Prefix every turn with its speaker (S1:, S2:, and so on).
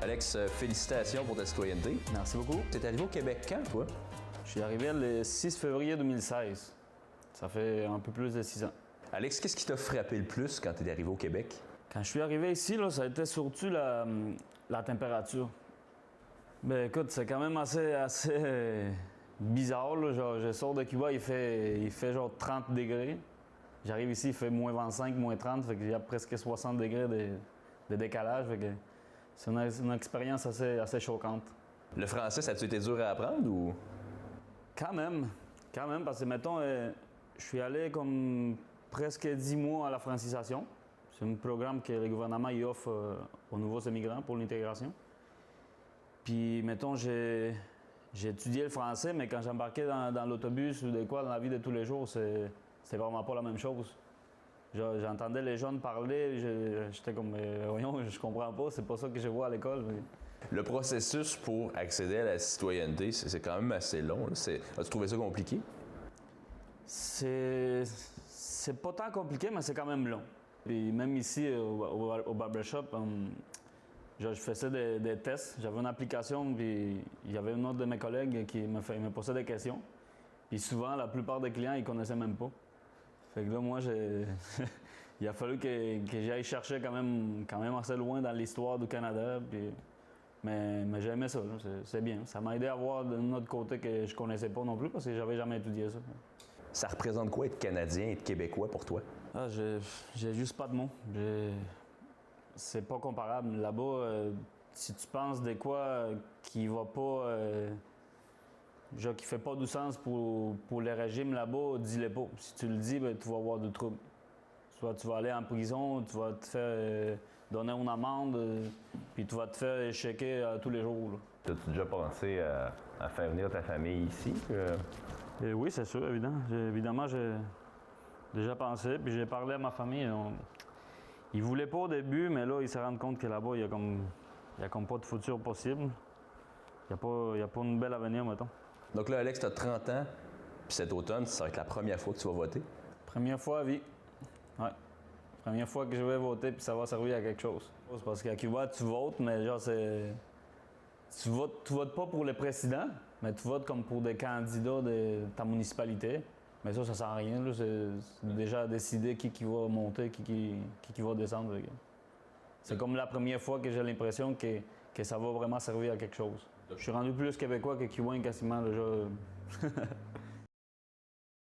S1: Alex, félicitations pour ta citoyenneté.
S2: Merci beaucoup.
S1: Tu es arrivé au Québec quand, toi?
S2: Je suis arrivé le 6 février 2016. Ça fait un peu plus de 6 ans.
S1: Alex, qu'est-ce qui t'a frappé le plus quand tu es arrivé au Québec?
S2: Quand je suis arrivé ici, là, ça a été surtout la température. Ben écoute, c'est quand même assez bizarre. Là. Genre, je sors de Cuba, il fait genre 30 degrés. J'arrive ici, il fait moins 25, moins 30, fait qu'il y a presque 60 degrés de décalage. Fait que c'est une expérience assez choquante.
S1: Le français, ça a-tu été dur à apprendre ou?
S2: Quand même, parce que mettons, je suis allé comme presque 10 mois à la francisation. C'est un programme que le gouvernement y offre aux nouveaux immigrants pour l'intégration. Puis, mettons, j'ai étudié le français, mais quand j'embarquais dans l'autobus ou dans la vie de tous les jours, c'était vraiment pas la même chose. J'entendais les jeunes parler, j'étais comme, voyons, je comprends pas, c'est pas ça que je vois à l'école.
S1: Le processus pour accéder à la citoyenneté, c'est quand même assez long. As-tu trouvé ça compliqué?
S2: C'est pas tant compliqué, mais c'est quand même long. Puis même ici, au barbershop, je faisais des tests. J'avais une application, puis il y avait une autre de mes collègues qui me posait des questions. Puis souvent, la plupart des clients, ils connaissaient même pas. Fait que là, moi, il a fallu que j'aille chercher quand même assez loin dans l'histoire du Canada. Puis... Mais j'ai aimé ça, c'est bien. Ça m'a aidé à voir d'un autre côté que je connaissais pas non plus parce que j'avais jamais étudié ça.
S1: Ça représente quoi être Canadien et être Québécois pour toi?
S2: Ah, j'ai juste pas de mots. C'est pas comparable. Là-bas, si tu penses de quoi qui va pas... genre qui fait pas du sens pour les régimes là-bas, dis-le pas. Si tu le dis, ben, tu vas avoir du trouble. Soit tu vas aller en prison, tu vas te faire donner une amende, puis tu vas te faire checker tous les jours.
S1: As-tu déjà pensé à faire venir ta famille ici?
S2: Oui, c'est sûr, évidemment, j'ai déjà pensé, puis j'ai parlé à ma famille. Ils voulaient pas au début, mais là, ils se rendent compte que là-bas, il y a comme pas de futur possible. Il y a pas une belle avenir, mettons.
S1: Donc là, Alex, tu as 30 ans, puis cet automne, ça va être la première fois que tu vas voter?
S2: Première fois à vie. Ouais. Première fois que je vais voter, puis ça va servir à quelque chose. C'est parce qu'à Cuba, tu votes, mais genre, tu votes pas pour le président, mais tu votes comme pour des candidats de ta municipalité. Mais ça sert à rien. Là. C'est déjà décidé qui va monter, qui va descendre. C'est comme la première fois que j'ai l'impression que ça va vraiment servir à quelque chose. Je suis rendu plus québécois que cubain quasiment déjà.